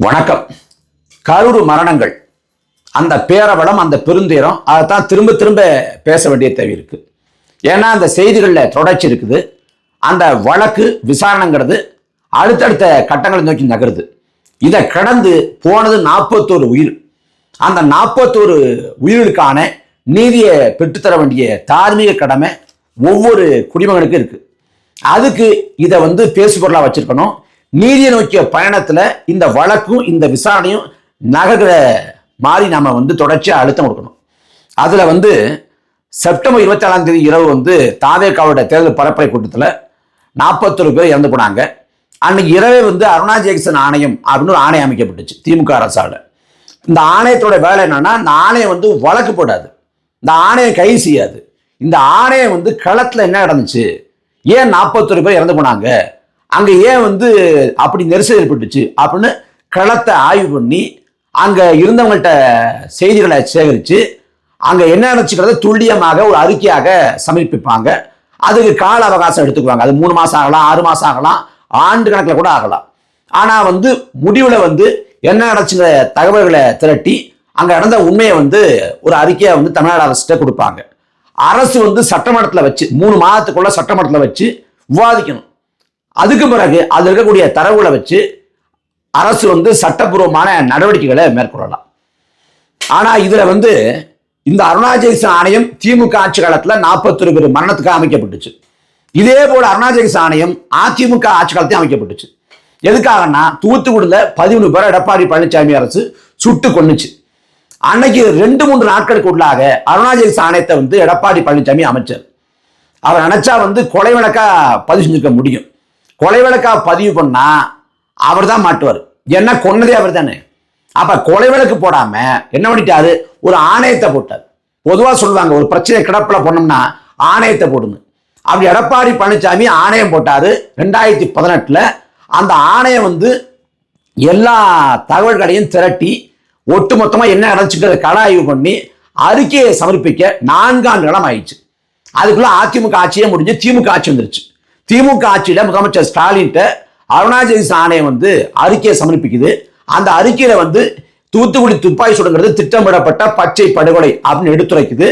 வணக்கம். கரூர் மரணங்கள், அந்த பேரவலம், அந்த பெருந்தேரம், அதைத்தான் திரும்ப திரும்ப பேச வேண்டிய தேவை இருக்கு. ஏன்னா அந்த செய்திகளில் தொடர்ச்சி இருக்குது. அந்த வழக்கு விசாரணைங்கிறது அடுத்தடுத்த கட்டங்களை நோக்கி நகருது. இதை கடந்து போனது 41 உயிர். அந்த 41 உயிர்களுக்கான நீதியை பெற்றுத்தர வேண்டிய தார்மீக கடமை ஒவ்வொரு குடிமகனுக்கும் இருக்கு. அதுக்கு இதை பேசுபொருளாக வச்சிருக்கணும். நீதியை நோக்கிய பயணத்துல இந்த வழக்கும் இந்த விசாரணையும் நகர்கிற மாதிரி நாம தொடர்ச்சியா அழுத்தம் கொடுக்கணும். அதுல செப்டம்பர் 27ஆம் தேதி இரவு தாவேகாவோட தேர்தல் பரப்புரை கூட்டத்தில் 41 பேர் இறந்து போனாங்க. அன்னைக்கு இரவே அருணா ஜெகதீசன் ஆணையம் அப்படின்னு ஒரு ஆணையம் அமைக்கப்பட்டுச்சு திமுக அரசால. இந்த ஆணையத்தோட வேலை என்னன்னா, இந்த ஆணையம் வழக்கு போடாது, இந்த ஆணையம் கைது செய்யாது. இந்த ஆணையம் களத்துல என்ன நடந்துச்சு, ஏன் 41 பேர் இறந்து போனாங்க, அங்க ஏன் அப்படி நெரிசல் ஏற்பட்டுச்சு அப்படின்னு களத்தை ஆய்வு பண்ணி அங்க இருந்தவங்கள்ட்ட செய்திகளை சேகரித்து அங்க என்ன நினைச்சுக்கிறத துல்லியமாக ஒரு அறிக்கையாக சமர்ப்பிப்பாங்க. அதுக்கு கால அவகாசம் எடுத்துக்குவாங்க. அது 3 மாசம் ஆகலாம், 6 மாசம் ஆகலாம், ஆண்டு கணக்கில் கூட ஆகலாம். ஆனா முடிவுல என்ன நடச்சுங்கிற தகவல்களை திரட்டி அங்க நடந்த உண்மையை ஒரு அறிக்கையை தமிழ்நாடு அரசுகிட்ட கொடுப்பாங்க. அரசு சட்டமன்றத்தில் வச்சு 3 மாதத்துக்குள்ள சட்டமன்றத்தில் வச்சு விவாதிக்கணும். அதுக்கு பிறகு அதில் இருக்கக்கூடிய தரவுகளை வச்சு அரசு சட்டப்பூர்வமான நடவடிக்கைகளை மேற்கொள்ளலாம். ஆனா இதுல இந்த அருணா ஜெகதீசன் ஆணையம் திமுக ஆட்சி காலத்துல 41 பேர் மரணத்துக்காக அமைக்கப்பட்டுச்சு. இதே போல அருணா ஜெகதீசன் ஆணையம் அதிமுக ஆட்சி காலத்தையும் அமைக்கப்பட்டுச்சு. எதுக்காகனா, தூத்துக்குடியில 13 பேர் எடப்பாடி பழனிசாமி அரசு சுட்டு கொன்னுச்சு. அன்னைக்கு 2-3 நாட்களுக்கு உள்ளாக அருணா ஜெகதீசன் ஆணையத்தை எடப்பாடி பழனிசாமி அமைச்சர். அவர் நினைச்சா கொலை வழக்கா பதிவு செஞ்சுக்க முடியும். கொலை வழக்கா பதிவு பண்ணா அவர் தான் மாட்டுவார். என்ன கொன்னதே அவர் தானே. அப்ப கொலை வழக்கு போடாம என்ன பண்ணிட்டாரு, ஒரு ஆணையத்தை போட்டார். பொதுவா சொல்லுவாங்க, ஒரு பிரச்சனை கிடப்புல போனோம்னா ஆணையத்தை போடுங்க. அப்படி எடப்பாடி பழனிசாமி ஆணையம் போட்டாரு 2018. அந்த ஆணையம் எல்லா தகவல்களையும் திரட்டி ஒட்டுமொத்தமா என்ன நடந்துச்சுங்கிறத கள ஆய்வு பண்ணி அறிக்கையை சமர்ப்பிக்க 4 ஆண்டு காலம் ஆயிடுச்சு. அதுக்குள்ள அதிமுக ஆட்சியே முடிஞ்சு திமுக ஆட்சி வந்துருச்சு. திமுக ஆட்சியில முதலமைச்சர் ஸ்டாலின் அருணா ஜெகதீசன் ஆணையம் அறிக்கையை சமர்ப்பிக்குது. அந்த அறிக்கையில தூத்துக்குடி துப்பாக்கி சுடுங்கிறது திட்டமிடப்பட்ட பச்சை படுகொலை அப்படின்னு எடுத்துரைக்குது.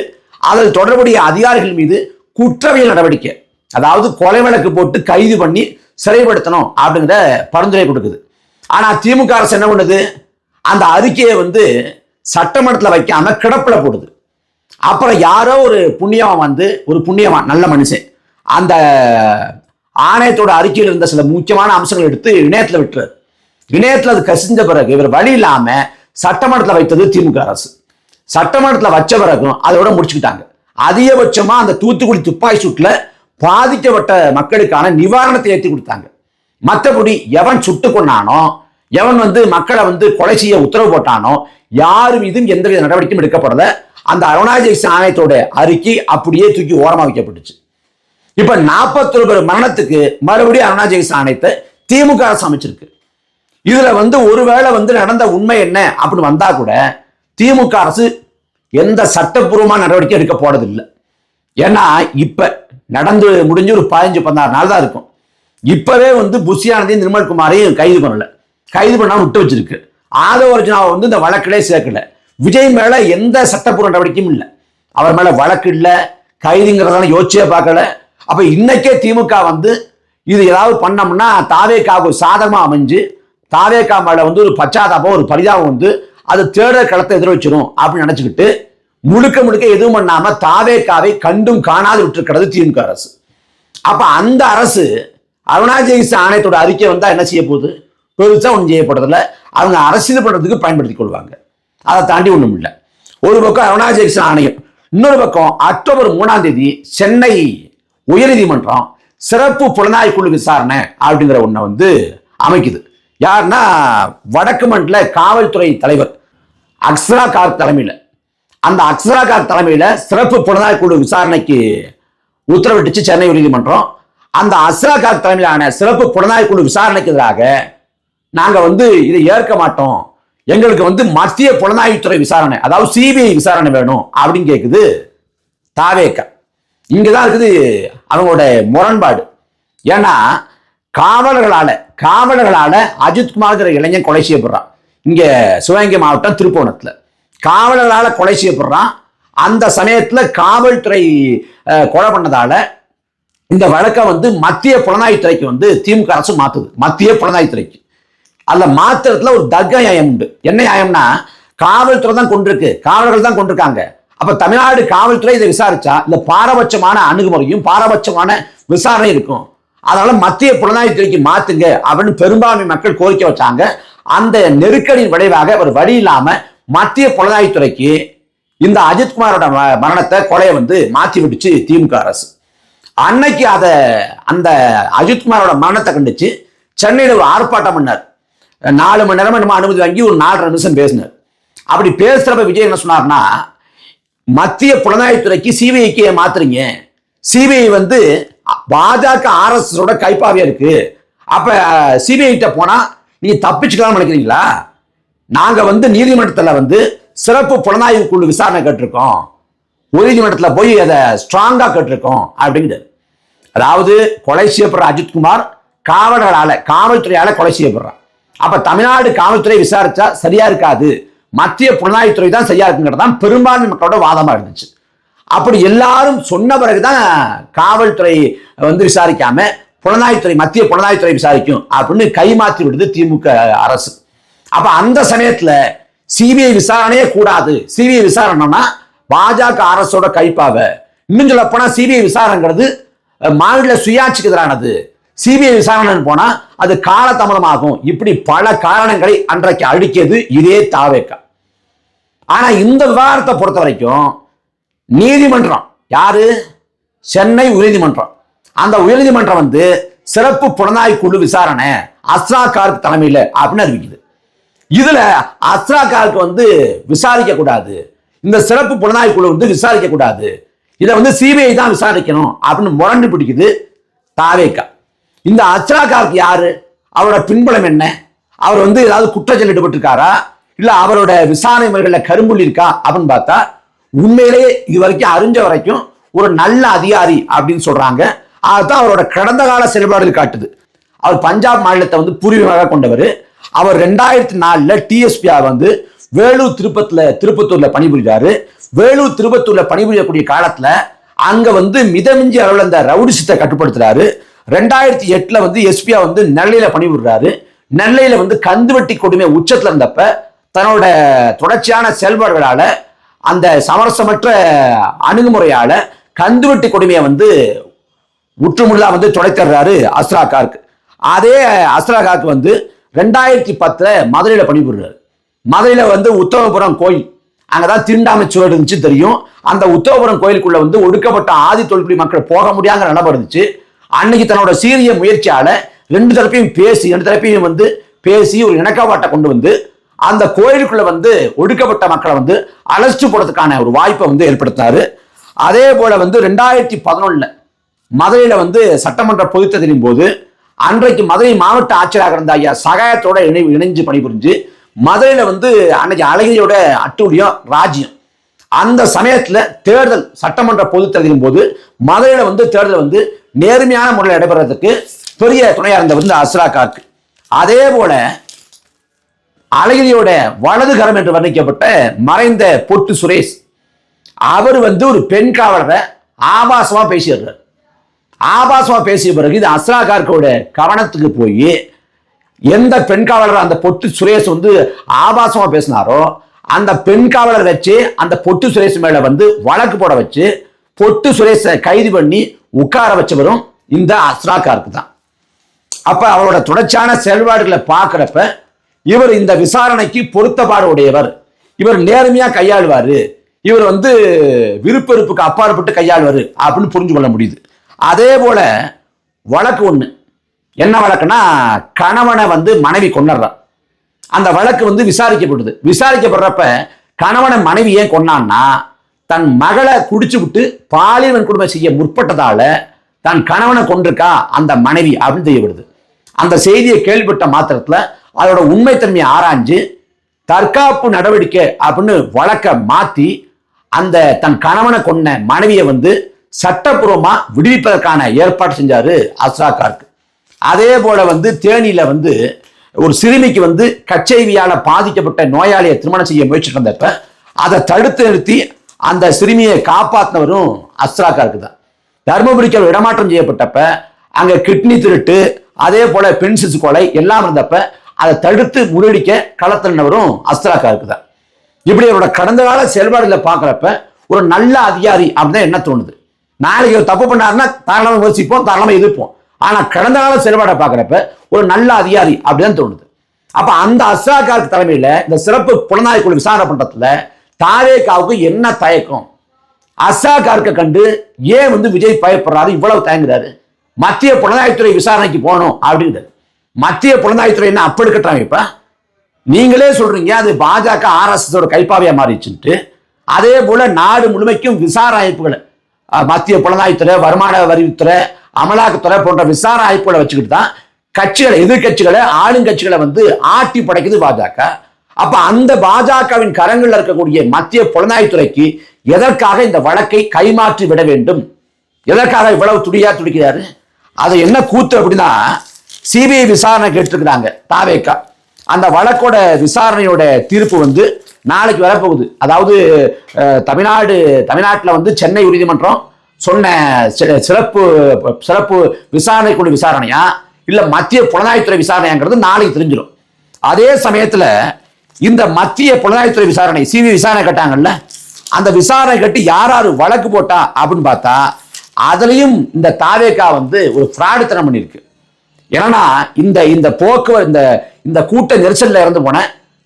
அதில் தொடர்புடைய அதிகாரிகள் மீது குற்றவியல் நடவடிக்கை, அதாவது கொலை வழக்கு போட்டு கைது பண்ணி சிறைப்படுத்தணும் அப்படிங்கிற பரிந்துரை கொடுக்குது. ஆனா திமுக அரசு என்ன பண்ணுது, அந்த அறிக்கையை சட்டமன்றத்தில் வைக்காம கிடப்புல போடுது. அப்புறம் யாரோ ஒரு புண்ணியவன் ஒரு புண்ணியவான் நல்ல மனுஷன் அந்த ஆணையத்தோட அறிக்கையில் இருந்த சில முக்கியமான அம்சங்கள் எடுத்து இணையத்தில் விட்டுறாரு. இணையத்தில் அது கசிஞ்ச பிறகு இவர் வழி இல்லாம சட்டமன்றத்தில் வைத்தது திமுக அரசு. சட்டமன்றத்தில் வச்ச பிறகும் அதோட முடிச்சுக்கிட்டாங்க. அதிகபட்சமா அந்த தூத்துக்குடி துப்பாக்கி சூட்டுல பாதிக்கப்பட்ட மக்களுக்கான நிவாரணத்தை ஏற்றி கொடுத்தாங்க. மற்றபடி எவன் சுட்டு கொண்டானோ, எவன் மக்களை கொலை செய்ய உத்தரவு போட்டானோ, யாரு மீதும் எந்தவித நடவடிக்கையும் எடுக்கப்படல. அந்த அருணா ஜெகதீசன் ஆணையத்தோட அறிக்கை அப்படியே தூக்கி ஓரமா வைக்கப்பட்டுச்சு. இப்ப 41 பேர் மரணத்துக்கு மறுபடியும் அருணா ஜெகதீசன் ஆணையத்தை திமுக அரசு அமைச்சிருக்கு. இதுல ஒருவேளை நடந்த உண்மை என்ன அப்படின்னு வந்தா கூட திமுக அரசு எந்த சட்டப்பூர்வமான நடவடிக்கை எடுக்க போறது இல்லை. ஏன்னா இப்ப நடந்து முடிஞ்சு ஒரு 15-16 நாள் தான் இருக்கும். இப்பவே புஷியானதையும் நிர்மல்குமாரையும் கைது பண்ணல, கைது பண்ணாம விட்டு வச்சிருக்கு. ஆதவ அர்ஜுனாவை இந்த வழக்கிலே சேர்க்கல. விஜய் மேல எந்த சட்டப்பூர்வ நடவடிக்கையும் இல்லை. அவர் மேல வழக்கு இல்லை, கைதுங்கிறதால யோசிச்சே பார்க்கல. அப்ப இன்னைக்கே திமுக இது ஏதாவது பண்ணோம்னா தாவேகாவுக்கு சாதகமா அமைஞ்சு தாவேகா மேல ஒரு பச்சாதாபம், ஒரு பரிதாபம் அது தேர்தல் களத்தை எதிர வச்சிடும் அப்படின்னு நினைச்சுக்கிட்டு முழுக்க முழுக்க எதுவும் பண்ணாம தாவேகாவை கண்டும் காணாது விட்டுருக்கிறது திமுக அரசு. அப்ப அந்த அரசு அருணா ஜெகதீசன் ஆணையத்தோட அறிக்கை என்ன செய்ய போகுது, பெருசா ஒன்றும் செய்யப்படுறதில்ல. அவங்க அரசியல் பண்றதுக்கு பயன்படுத்திக் கொள்வாங்க. அதை தாண்டி ஒண்ணும் இல்லை. ஒரு பக்கம் அருணா ஜெகதீசன் ஆணையம், இன்னொரு பக்கம் அக்டோபர் 3ஆம் தேதி சென்னை உயர்நீதிமன்றம் சிறப்பு புலனாய்வு குழு விசாரணை அப்படிங்கிற ஒன்றை அமைக்குது. யாருன்னா, வடக்கு மண்டல காவல்துறை தலைவர் அக்ஷரா கார்க் தலைமையில், அந்த அக்ஷரா கார்க் தலைமையில் சிறப்பு புலனாய்வு குழு விசாரணைக்கு உத்தரவிட்டுச்சு சென்னை உயர்நீதிமன்றம். அந்த அக்ஷரா கார்க் தலைமையிலான சிறப்பு புலனாய்வு குழு விசாரணைக்கு எதிராக நாங்க இதை ஏற்க மாட்டோம், எங்களுக்கு மத்திய புலனாய்வுத்துறை விசாரணை, அதாவது சிபிஐ விசாரணை வேணும் அப்படின்னு கேட்குது தாவேகா. இங்கதான் இருக்குது அவங்களோட முரண்பாடு. ஏன்னா காவலர்களால அஜித்குமார் இளைஞன் கொலை செய்யப்படுறான். இங்க சிவகங்கை மாவட்டம் திருப்போணத்துல காவலர்களால் கொலை செய்யப்படுறான். அந்த சமயத்துல காவல்துறை கொலை பண்ணதால இந்த வழக்கை வந்து மத்திய புலனாய்வுத்துறைக்கு வந்து திமுக அரசு மாத்துது. மத்திய புலனாய்வுத்துறைக்கு அதுல மாத்திரத்துல ஒரு தர்க்க நியாயம் உண்டு. என்ன நியாயம்னா, காவல்துறை தான் கொண்டிருக்கு, காவலர்கள் தான் கொண்டிருக்காங்க. அப்ப தமிழ்நாடு காவல்துறை இதை விசாரிச்சா இந்த பாரபட்சமான அணுகுமுறையும் பாரபட்சமான விசாரணை இருக்கும். அதனால மத்திய புலனாய்வுத்துறைக்கு மாத்துங்க அப்படின்னு பெரும்பான்மை மக்கள் கோரிக்கை வச்சாங்க. அந்த நெருக்கடியின் விளைவாக ஒரு வழி இல்லாம மத்திய புலனாய்வுத்துறைக்கு இந்த அஜித்குமாரோட மரணத்தை கொலையை வந்து மாற்றி விட்டுச்சு திமுக அரசு. அன்னைக்கு அந்த அஜித்குமாரோட மரணத்தை கண்டிச்சு சென்னையில் ஒரு ஆர்ப்பாட்டம் பண்ணார். 4 மணி நேரம் நம்ம அனுமதி வாங்கி ஒரு 4.5 நிமிஷம் பேசினார். அப்படி பேசுறப்ப விஜய் என்ன சொன்னார்னா, மத்திய புலனாய்வுத்துறைக்கு சிபிஐக்கு மாத்துறீங்க, சிபிஐ வந்து பாஜக RSS கைப்பாவியா இருக்கு, அப்ப சிபிஐ கிட்ட போனா நீங்க தப்பிச்சுக்கலாம் நினைக்கிறீங்களா? நாங்க வந்து நீதிமன்றத்துல வந்து சிறப்பு புலனாய்வு குழு விசாரணை கேட்டிருக்கோம், உயர்நீதிமன்றத்துல போய் அதை ஸ்ட்ராங்கா கேட்டிருக்கோம் அப்படிங்கிறது. அதாவது கொலை செய்யப்படுற அஜித்குமார் காவல்துறையால கொலை செய்யப்படுறான். அப்ப தமிழ்நாடு காவல்துறை விசாரிச்சா சரியா இருக்காது, மத்திய புலனாய்வுத்துறை தான் சரியா இருக்குங்கிறது தான் பெரும்பான்மை மக்களோட வாதமா இருந்துச்சு. அப்படி எல்லாரும் சொன்ன பிறகுதான் காவல்துறை வந்து விசாரிக்காம புலனாய்வுத்துறை மத்திய புலனாய்வுத்துறை விசாரிக்கும் அப்படின்னு கைமாற்றி விடுது திமுக அரசு. அப்ப அந்த சமயத்துல சிபிஐ விசாரணையே கூடாது, சிபிஐ விசாரணைனா பாஜக அரசோட கைப்பாவ, இன்னும் சொல்ல போனா சிபிஐ விசாரணைங்கிறது மாநில சுயாட்சிக்கு எதிரானது, சிபிஐ விசாரணை போனா அது காலதாமதமாகும், இப்படி பல காரணங்களை அன்றைக்கு அடிக்கிறது இதே தாவேக்கா. ஆனா இந்த விவகாரத்தை பொறுத்த வரைக்கும் நீதிமன்றம் யாரு? சென்னை உயர்நீதிமன்றம். அந்த உயர்நீதிமன்றம் வந்து சிறப்பு புலனாய்வு குழு விசாரணை அஸ்ரா கார்க் தலைமையில அப்படின்னு அறிவிக்குது. இதுல அஸ்ரா கார்க் வந்து விசாரிக்க கூடாது, இந்த சிறப்பு புலனாய்வு குழு வந்து விசாரிக்க கூடாது, இதை வந்து சிபிஐ தான் விசாரிக்கணும் அப்படின்னு முரண்டு பிடிக்குது தாவேக்கா. இந்த அஸ்ரா கார்க் யாரு? அவரோட பின்புலம் என்ன? அவர் வந்து ஏதாவது குற்றச்செயல் ஈடுபட்டிருக்காரா, இல்ல அவரோட விசாரணை முறைகளில் கரும்புள்ளி இருக்கா அப்படின்னு பார்த்தா உண்மையிலேயே இது வரைக்கும் அறிஞ்ச வரைக்கும் ஒரு நல்ல அதிகாரி அப்படின்னு சொல்றாங்க. அதுதான் அவரோட கடந்த கால செயல்பாடுகள் காட்டுது. அவர் பஞ்சாப் மாநிலத்தை வந்து பூர்வீகமாக கொண்டவர். அவர் 2004 டிஎஸ்பியா வந்து வேலூர் திருப்பத்தூர்ல பணிபுரிஞ்சாரு. வேலூர் திருப்பத்தூர்ல பணிபுரியக்கூடிய காலத்துல அங்க வந்து மிதமிஞ்சி அளவில் அந்த ரவுடிசத்தை கட்டுப்படுத்துறாரு. 2008 வந்து எஸ்பியா வந்து நெல்லையில பணிபுரிறாரு. நெல்லையில வந்து கந்துவட்டி கொடுமை உச்சத்துல இருந்தப்ப தன்னோட தொடர்ச்சியான செயல்பாடுகளால அந்த சமரசமற்ற அணுகுமுறையால கந்துவட்டி கொடுமையை வந்து முற்றுமுழுதா வந்து துடைத்தர்றாரு அஸ்ரா கார்க். அதே அஸ்ரா கார்க் வந்து 2010 மதுரையில பணிபுரிறாரு. மதுரையில வந்து உத்தமபுரம் கோயில், அங்கதான் தீண்டாமை சுவர் இருந்துச்சு தெரியும். அந்த உத்தமபுரம் கோயிலுக்குள்ள வந்து ஒடுக்கப்பட்ட ஆதி தொழில்குடி மக்கள் போக முடியாத நிலைமை இருந்துச்சு. அன்னைக்கு தன்னோட சீரிய முயற்சியால ரெண்டு தரப்பையும் வந்து பேசி ஒரு இணக்கப்பாட்டை கொண்டு வந்து அந்த கோயிலுக்குள்ள வந்து ஒடுக்கப்பட்ட மக்களை வந்து அழைச்சிட்டு போறதுக்கான ஒரு வாய்ப்பை வந்து ஏற்படுத்தினாரு. அதே போல வந்து 2011 மதுரையில வந்து சட்டமன்ற பொதுத்தேர்தலின் போது அன்றைக்கு மதுரை மாவட்ட ஆட்சியராக இருந்த ஐயா சகாயத்தோட இணைஞ்சு பணிபுரிஞ்சு மதுரையில வந்து அன்னைக்கு அழகிரியோட அட்டூழியம் ராஜ்யம். அந்த சமயத்துல தேர்தல் சட்டமன்ற பொதுத்தேர்தலின் போது மதுரையில வந்து தேர்தல் வந்து நேர்மையான முறையில் நடைபெறதுக்கு பெரிய துணையா இருந்த வந்து அஸ்ரா கார்க். அதே போல அழகிரியோட வலதுகரம் என்று வர்ணிக்கப்பட்ட மறைந்த பொட்டு சுரேஷ், அவர் வந்து ஒரு பெண் காவலரை ஆபாசமா பேசிடுறார். ஆபாசமா பேசிய பிறகு இது அஸ்ரா கார்க்கோட கவனத்துக்கு போய் எந்த பெண் காவலர் அந்த பொட்டு சுரேஷ் வந்து ஆபாசமா பேசினாரோ அந்த பெண் காவலர் வச்சு அந்த பொட்டு சுரேஷ் மேல வந்து வழக்கு போட வச்சு பொட்டு சுரேஷை கைது பண்ணி உட்கார வச்சவரும் இந்த அஸ்ரா கார்க் தான். அப்ப அவரோட தொடர்ச்சியான செயல்பாடுகளை பார்க்கிறப்ப இவர் இந்த விசாரணைக்கு பொருத்தப்பாடு உடையவர், இவர் நேர்மையா கையாளுவாரு, இவர் வந்து விருப்பெருப்புக்கு அப்பாற்பட்டு கையாளுவாரு அப்படின்னு புரிஞ்சு கொள்ள முடியுது. அதே போல வழக்கு ஒண்ணு, என்ன வழக்குன்னா கணவனை வந்து மனைவி கொன்னுறான். அந்த வழக்கு வந்து விசாரிக்கப்படுறப்ப கணவனை மனைவி ஏன் கொன்னான்னா தன் மகளை குடிச்சு விட்டு பாலியல் கொடுமை செய்ய முற்பட்டதால தன் கணவனை கொண்டிருக்கா அந்த மனைவி அப்படின்னு தெரியப்படுது. அந்த செய்தியை கேள்விப்பட்ட மாத்திரத்துல அதோட உண்மைத்தன்மையை ஆராய்ஞ்சு தற்காப்பு நடவடிக்கை அப்படின்னு வழக்க மாத்தி அந்த தன் கணவனை கொன்ன மனைவியை வந்து சட்டப்பூர்வமா விடுவிப்பதற்கான ஏற்பாடு செஞ்சாரு அஸ்ரா கார்க். அதே போல வந்து தேனியில வந்து ஒரு சிறுமிக்கு வந்து கச்சைவியால பாதிக்கப்பட்ட நோயாளியை திருமணம் செய்ய முயற்சி வந்தப்ப அதை தடுத்து நிறுத்தி அந்த சிறுமியை காப்பாத்தினவரும் அஸ்ராக்காருக்கு தான். தர்மபுரிக்கு இடமாற்றம் செய்யப்பட்டப்ப அங்க கிட்னி திருட்டு, அதே போல பெண் சிசு கொலை எல்லாம் இருந்தப்ப அதை தடுத்து முறியடிக்க களத்தினவரும் அஸ்ராக்காருக்கு தான். இப்படி அவரோட கடந்த கால செயல்பாடுகளை பார்க்கிறப்ப ஒரு நல்ல அதிகாரி அப்படின்னு என்ன தோணுது. நாளைக்கு ஒரு தப்பு பண்ணாருன்னா தாராளமா விமர்சிப்போம், தாராளமா எதிர்ப்போம். ஆனா கடந்த கால செயல்பாடை பார்க்கிறப்ப ஒரு நல்ல அதிகாரி அப்படின்னு தோணுது. அப்ப அந்த அஸ்ராக்காருக்கு தலைமையில இந்த சிறப்பு புலனாய்வு குழு விசாரணை பண்றதுல தாவேகாவுக்கு என்ன தயக்கம்? அஸ்ராக்காருக்கு கண்டு ஏன் வந்து விஜய் பயப்படுறாரு, இவ்வளவு தயங்குறாரு? மத்திய புலனாய்வுத்துறை விசாரணைக்கு போகணும் அப்படிங்கிறது. மத்திய புலனாய்வுத்துறை என்ன அப்படி கட்டுறாங்க? இப்ப நீங்களே சொல்றீங்க அது பாஜக RSS கைப்பாவையா மாறிச்சுட்டு. அதே போல நாடு முழுமைக்கும் விசாரணை அமைப்புகளை மத்திய புலனாய்வுத்துறை, வருமான வரித்துறை, அமலாக்கத்துறை போன்ற விசாரணை அமைப்புகளை வச்சுக்கிட்டு தான் கட்சிகளை, எதிர்கட்சிகளை, ஆளுங்கட்சிகளை வந்து ஆட்டி படைக்குது பாஜக. அப்ப அந்த பாஜகவின் கரங்களில் இருக்கக்கூடிய மத்திய புலனாய்வுத்துறைக்கு எதற்காக இந்த வழக்கை கைமாற்றி விட வேண்டும்? எதற்காக இவ்வளவு துடிக்கிறாரு? அது என்ன கூத்து அப்படின்னா, சிபிஐ விசாரணை கேட்டிருக்கிறாங்க தாவேகா. அந்த வழக்கோட விசாரணையோட தீர்ப்பு வந்து நாளைக்கு வரப்போகுது. அதாவது தமிழ்நாட்டில் வந்து சென்னை உயர்நீதிமன்றம் சொன்ன சிறப்பு விசாரணை குழு விசாரணையா இல்ல மத்திய புலனாய்வுத்துறை விசாரணையாங்கிறது நாளைக்கு தெரிஞ்சிடும். அதே சமயத்துல இந்த மத்திய புலனாய்வுத்துறை விசாரணை சிபிஐ விசாரணை கட்டாங்கல்ல, அந்த விசாரணை கட்டி யார் வழக்கு போட்டா அப்படின்னு பார்த்தா அதுலயும் இந்த தாவேகா வந்து ஒரு ஃப்ராடு தனம் பண்ணிருக்கு. ஏன்னா இந்த போக்குவரத்து இந்த கூட்ட நெரிசல்ல இறந்து போன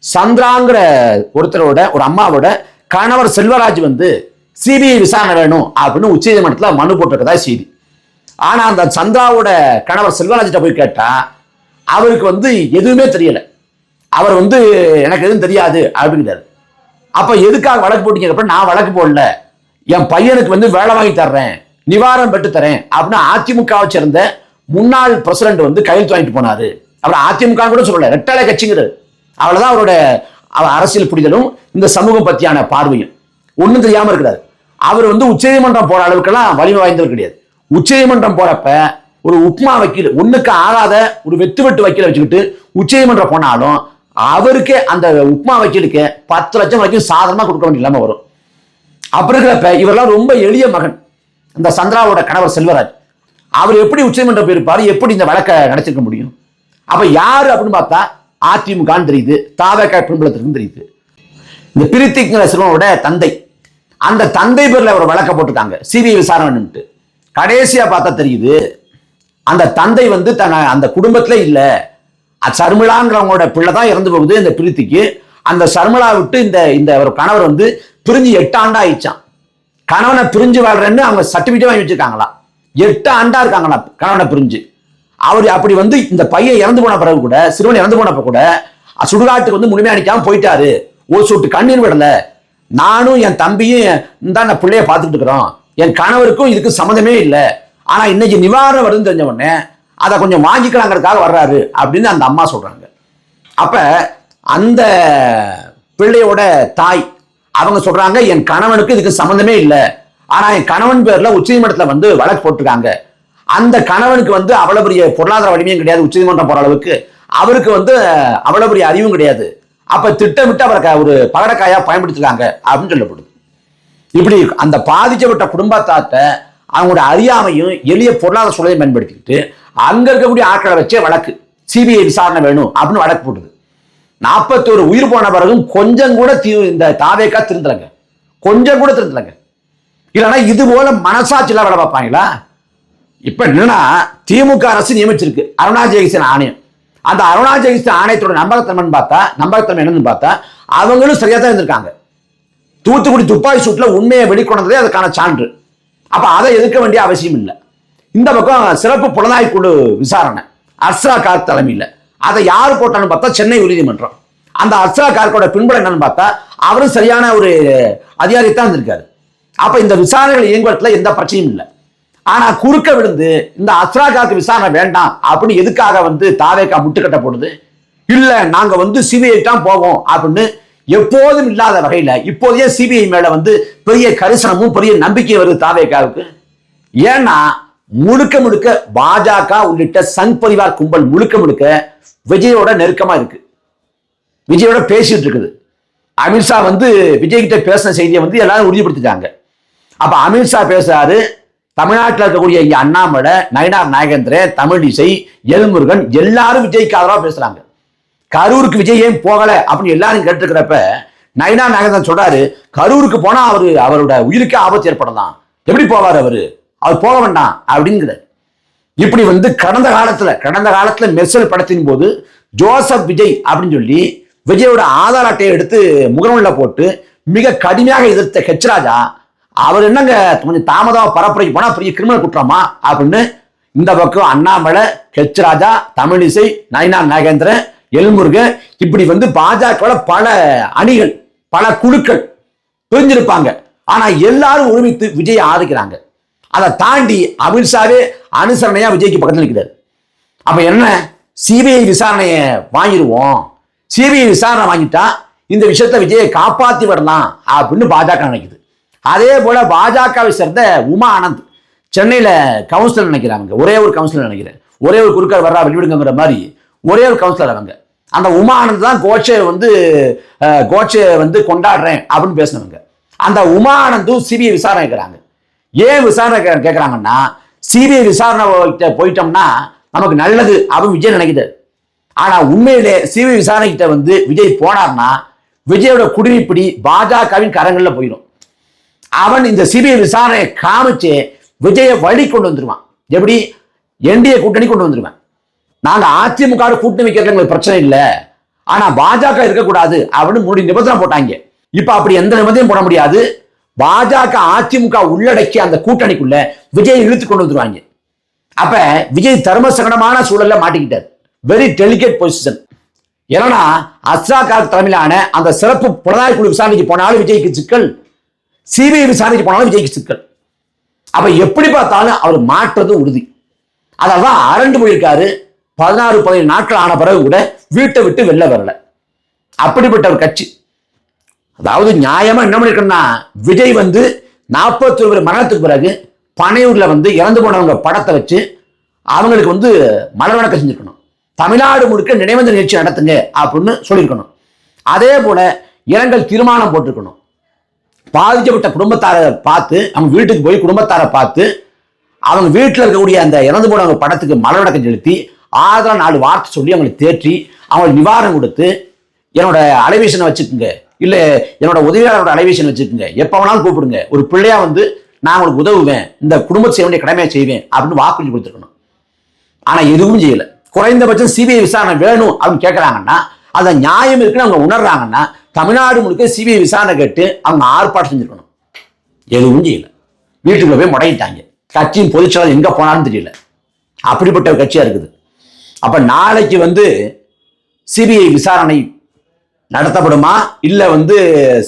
சந்திராங்கிற ஒருத்தரோட ஒரு அம்மாவோட கணவர் செல்வராஜ் வந்து சிபிஐ விசாரணை வேணும் அப்படின்னு உச்சநீதிமன்றத்தில் மனு போட்டிருக்கதா செய்தி. ஆனா அந்த சந்திராவோட கணவர் செல்வராஜ்கிட்ட போய் கேட்டா அவருக்கு வந்து எதுவுமே தெரியல. அவர் வந்து எனக்கு எதுவும் தெரியாது அப்படிங்கிறாரு. அப்ப எதுக்காக வழக்கு போட்டீங்க? நான் வழக்கு போடல, என் பையனுக்கு வந்து வேலை வாங்கி தர்றேன், நிவாரணம் பெற்று தரேன் அப்படின்னு அதிமுகவை சேர்ந்த முன்னாள் பிரசிடண்ட் வந்து கையெழுத்து வாங்கிட்டு போனாரு. அவர் அதிமுக கூட சொல்லல, ரெட்டலை கட்சிங்கிறது. அவ்வளவுதான் அவரோட அரசியல் புரிதலும் இந்த சமூகம் பத்தியான பார்வையும். ஒன்றும் தெரியாம இருக்கிறார். அவர் வந்து உச்சநீதிமன்றம் போற அளவுக்கெல்லாம் வலிமை வாய்ந்தவர் கிடையாது. உச்சநீதிமன்றம் போறப்ப ஒரு உப்மா வக்கீல், ஒண்ணுக்கு ஆகாத ஒரு வெட்டு வக்கீல வச்சுக்கிட்டு உச்சநீதிமன்றம் போனாலும் அவருக்கே அந்த உப்மா வக்கீலுக்கு 10 லட்சம் வரைக்கும் சாதாரணமா கொடுக்க வேண்டிய இல்லாம வரும். அப்படி இருக்கிறப்ப இவரெல்லாம் ரொம்ப எளிய மகன் இந்த சந்திராவோட கணவர் செல்வராஜ். அவர் எப்படி உச்சநீதிமன்றம் போயிருப்பாரு, எப்படி இந்த வழக்கை நடத்திருக்க முடியும்? அப்ப யாரு அப்படின்னு பார்த்தா அதிமுகன்னு தெரியுது, தாவேகா பின்புலத்திற்கும் தெரியுது. இந்த பிரீத்திங்கிற சிறுவனோட தந்தை, அந்த தந்தை பேர்ல ஒரு வழக்க போட்டுட்டாங்க சிபிஐ விசாரணைன்ட்டு. கடைசியா பார்த்தா தெரியுது அந்த தந்தை வந்து அந்த குடும்பத்துல இல்ல, சர்மிளாங்கிறவங்களோட பிள்ளை தான் இறந்து போகுது இந்த பிரீத்திக்கு. அந்த சர்மிளா விட்டு இந்த ஒரு கணவர் வந்து பிரிஞ்சு 8 ஆண்டா ஆயிடுச்சான். கணவனை பிரிஞ்சு வாழ்றேன்னு அவங்க சர்டிபிகேட் வாங்கி வச்சிருக்காங்களா. 8 ஆண்டா இருக்காங்களா கணவனை பிரிஞ்சு. அவர் அப்படி வந்து இந்த பையன் இறந்து போன பிறகு கூட, சிறுவன் இறந்து போனப்ப கூட சுடுகாட்டுக்கு வந்து முழுமையா அடிக்காம போயிட்டாரு. ஒரு சொட்டு கண்ணீர் விடல. நானும் என் தம்பியும் தான் நான் பிள்ளைய பார்த்துட்டு இருக்கிறோம், என் கணவருக்கும் இதுக்கு சம்மந்தமே இல்லை. ஆனா இன்னைக்கு நிவாரணம் வருதுன்னு தெரிஞ்ச உடனே அதை கொஞ்சம் வாங்கிக்கலாங்கிறதுக்காக வர்றாரு அப்படின்னு அந்த அம்மா சொல்றாங்க. அப்ப அந்த பிள்ளையோட தாய் அவங்க சொல்றாங்க, என் கணவனுக்கு இதுக்கு சம்மந்தமே இல்லை, ஆனா என் கணவன் பேர்ல உச்சநீதிமன்றத்துல வந்து வழக்கு போட்டிருக்காங்க. அந்த கணவனுக்கு வந்து அவ்வளவு பெரிய பொருளாதார வலிமையும் கிடையாது, உச்சநீதிமன்றம் போற அளவுக்கு அவருக்கு வந்து அவ்வளவு பெரிய அறிவும் கிடையாது. அப்ப திட்டமிட்டு அவரை ஒரு பகடக்காயா பயன்படுத்திருக்காங்க அப்படின்னு சொல்லப்படுது. இப்படி அந்த பாதிக்கப்பட்ட குடும்பத்தாட்ட அவங்களோட அறியாமையும் எளிய பொருளாதார சூழலையும் பயன்படுத்திக்கிட்டு அங்க இருக்கக்கூடிய ஆட்களை வச்சே வழக்கு சிபிஐ விசாரணை வேணும் அப்படின்னு வழக்கு போடுது. 41 உயிர் போன பிறகும் கொஞ்சம் கூட இந்த தாவேகா திருந்தலங்க, கொஞ்சம் கூட திருந்தலங்க. இல்லைன்னா இது போல மனசாட்சியில வேலை பார்ப்பாங்களா? இப்ப என்னன்னா திமுக அரசு நியமிச்சிருக்கு அருணா ஜெகதீசன் ஆணையம். அந்த அருணா ஜெகதீசன் ஆணையத்தோட நம்பகத்தன்மை என்னன்னு பார்த்தா அவங்களும் சரியா தான் இருந்திருக்காங்க. தூத்துக்குடி துப்பாக்கி சூட்ல உண்மையை வெளிக்கொண்டதே அதுக்கான சான்று. அப்ப அதை எதிர்க்க வேண்டிய அவசியம் இல்லை. இந்த பக்கம் சிறப்பு புலனாய்வு குழு விசாரணை அஸ்ராகார் தலைமையில், அதை யார் போட்டான்னு பார்த்தா சென்னை உயர்நீதிமன்றம். அந்த அஸ்ராகாரோட பின்புலம் என்னன்னு பார்த்தா அவரும் சரியான ஒரு அதிகாரித்தான் இருந்திருக்காரு. அப்ப இந்த விசாரணைகள் இயங்குவதில் எந்த பிரச்சனையும் இல்லை. ஆனா குறுக்க விழுந்து இந்த அஸ்ராகாருக்கு விசாரணை வேண்டாம் அப்படின்னு எதுக்காக வந்து தாவேகா முட்டுக்கட்ட போடுது? இல்ல நாங்க வந்து சிபிஐ தான் போவோம் அப்படின்னு எப்போதும் இல்லாத வகையில இப்போதைய சிபிஐ மேல வந்து பெரிய கரிசனமும் பெரிய நம்பிக்கை வருது தாவேகாவுக்கு. ஏன்னா முழுக்க முழுக்க பாஜக உள்ளிட்ட சங் பரிவார் கும்பல் முழுக்க முழுக்க விஜயோட நெருக்கமா இருக்கு, விஜயோட பேசிட்டு இருக்குது. அமித்ஷா வந்து விஜய் கிட்ட பேசின செய்தியை வந்து எல்லாரும் உறுதிப்படுத்திட்டாங்க. அப்ப அமித்ஷா பேசுறாரு, தமிழ்நாட்டில் இருக்கக்கூடிய இங்க அண்ணாமலை, நயினார் நாகேந்திரன், தமிழிசை, எல்முருகன் எல்லாரும் விஜய்க்கு ஆதரவா பேசுறாங்க. கரூருக்கு விஜய் ஏன் போகல அப்படின்னு எல்லாரும் கேட்டுக்கிறப்ப நயினார் நாகேந்திரன் சொல்றாரு, கரூருக்கு போனா அவரோட உயிருக்கு ஆபத்து ஏற்படலாம், எப்படி போவார் அவர் போக வேண்டாம் அப்படிங்கிறார். இப்படி வந்து கடந்த காலத்துல மெர்சல் படத்தின் போது ஜோசப் விஜய் அப்படின்னு சொல்லி விஜயோட ஆதார் அட்டையை எடுத்து முகநூல்ல போட்டு மிக கடுமையாக எதிர்த்த ஹெச் ராஜா, அவர் என்னங்க கொஞ்சம் தாமதமாக பரப்புரைக்கு போனா பெரிய கிரிமினல் குற்றமா அப்படின்னு இந்த பக்கம் அண்ணாமலை, ஹெச் ராஜா, தமிழிசை, நயினார் நாகேந்திரன், எல்முருகன் இப்படி வந்து பாஜக பல அணிகள் பல குழுக்கள் பிரிஞ்சிருப்பாங்க. ஆனா எல்லாரும் ஒருமித்து விஜயை ஆதரிக்கிறாங்க. அதை தாண்டி அமித்ஷாவே அனுசரணையா விஜய்க்கு பக்கத்தில் நிற்கிறார். அப்ப என்ன, சிபிஐ விசாரணையை வாங்கிடுவோம், சிபிஐ விசாரணை வாங்கிட்டா இந்த விஷயத்தை விஜயை காப்பாற்றி விடலாம் அப்படின்னு பாஜக நினைக்குது. அதே போல பாஜகவை சேர்ந்த உமா ஆனந்த் சென்னையில கவுன்சிலர் நினைக்கிறாங்க, ஒரே ஒரு கவுன்சிலர் நினைக்கிறேன், ஒரே ஒரு குறுக்கார் வர்றா வெளிவிடுங்கிற மாதிரி ஒரே ஒரு கவுன்சிலர் அவங்க. அந்த உமா ஆனந்த் தான் கோட்சே வந்து கொண்டாடுறேன் அப்படின்னு பேசினவங்க. அந்த உமா ஆனந்தும் சிபிஐ விசாரணை கேட்கிறாங்க. ஏன் விசாரணை கேட்கிறாங்கன்னா, சிபிஐ விசாரணை போயிட்டோம்னா நமக்கு நல்லது அப்படின்னு விஜய் நினைக்கிறார். ஆனா உண்மையிலே சிபிஐ விசாரணை கிட்ட வந்து விஜய் போனார்னா விஜயோட குடிமைப்பிடி பாஜகவின் கரங்கள்ல போயிடும். அவன் இந்த சிபிஐ விசாரணையை காமிச்சு விஜயை வழி கொண்டு வந்துருவான். எப்படி, என்டிஏ கூட்டணி கொண்டு வந்துருவான். நாங்க அதிமுக கூட்டணி வைக்கிறது பிரச்சனை இல்லை, ஆனா பாஜக இருக்கக்கூடாது அப்படின்னு முடி நிபந்தனை போட்டாங்க. இப்ப அப்படி எந்த நிபந்தனையும் போட முடியாது. பாஜக அதிமுக உள்ளடக்கி அந்த கூட்டணிக்குள்ள விஜய் இழுத்து கொண்டு வந்துருவாங்க. அப்ப விஜய் தர்ம சங்கடமான சூழல்ல மாட்டிக்கிட்டார். Very delicate position. ஏன்னா அஸ்ராகார் தலைமையிலான அந்த சிறப்பு புலனாய்வு குழு விசாரணைக்கு போனாலும் விஜய்க்கு சிக்கல், சிபிஐ விசாரணைக்கு போனாலும் விஜய்க்கு சிக்கல். அப்ப எப்படி பார்த்தாலும் அவர் மாற்றது உறுதி. அதான் அரண்டு போயிருக்காரு. 16-17 நாட்கள் ஆன பிறகு கூட வீட்டை விட்டு வெளில வரல. அப்படிப்பட்ட ஒரு கட்சி. அதாவது நியாயமா என்ன பண்ணிருக்கா, விஜய் வந்து 41 மரணத்துக்கு பிறகு பனையூர்ல வந்து இறந்து போனவங்க படத்தை வச்சு அவங்களுக்கு வந்து மலர் வணக்கம் செஞ்சிருக்கணும். தமிழ்நாடு முழுக்க நினைவந்த நிகழ்ச்சி நடத்துங்க அப்படின்னு சொல்லியிருக்கணும். அதே போல இரங்கல் தீர்மானம் போட்டிருக்கணும். பாதிக்கப்பட்ட குடும்பத்தாரை பார்த்து, அவங்க வீட்டுக்கு போய் குடும்பத்தாரை பார்த்து அவங்க வீட்டில் இருக்கக்கூடிய அந்த இறந்து போனவங்க படத்துக்கு மலர் வணக்கம் செலுத்தி ஆதரவு 4 வார்த்தை சொல்லி அவங்களுக்கு தேற்றி அவங்களுக்கு நிவாரணம் கொடுத்து, என்னோட அலைவேஷனை வச்சுக்குங்க, இல்ல என்னோட உதவியாளரோட அலைவேஷன் வச்சுக்குங்க, எப்ப வேணாலும் கூப்பிடுங்க, ஒரு பிள்ளையா வந்து நான் உங்களுக்கு உதவுவேன், இந்த குடும்பத்தை செய்ய வேண்டிய கடமையை செய்வேன் அப்படின்னு வாக்குறுதி கொடுத்துருக்கணும். ஆனா எதுவும் செய்யல. குறைந்தபட்சம் சிபிஐ விசாரணை வேணும் அப்படின்னு கேட்கறாங்கன்னா, அந்த நியாயம் இருக்குன்னு அவங்க உணர்றாங்கன்னா தமிழ்நாடு முழுக்க சிபிஐ விசாரணை கேட்டு அவங்க ஆர்ப்பாட்டம் செஞ்சிருக்கணும். எதுவும் செய்யல. வீட்டுக்குள்ள போய் முடங்கிட்டாங்க. கட்சியின் பொதுச்செயலாளர் எங்க போனாலும் தெரியல. அப்படிப்பட்ட ஒரு கட்சியா இருக்குது. அப்ப நாளைக்கு வந்து சிபிஐ விசாரணை நடத்தப்படுமா இல்ல வந்து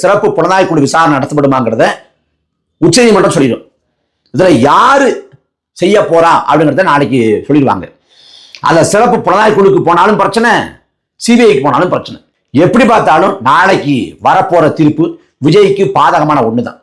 சிறப்பு புலனாய்வு குழு விசாரணை நடத்தப்படுமாங்கிறத உச்சநீதிமன்றம் சொல்லிடும். இதுல யாரு செய்ய போறா அப்படிங்கிறத நாளைக்கு சொல்லிடுவாங்க. அந்த சிறப்பு புலனாய்வு குழுக்கு போனாலும் பிரச்சனை, சிபிஐக்கு போனாலும் பிரச்சனை. எப்படி பார்த்தாலும் நாளைக்கு வரப்போற தீர்ப்பு விஜய்க்கு பாதகமான ஒண்ணுதான்.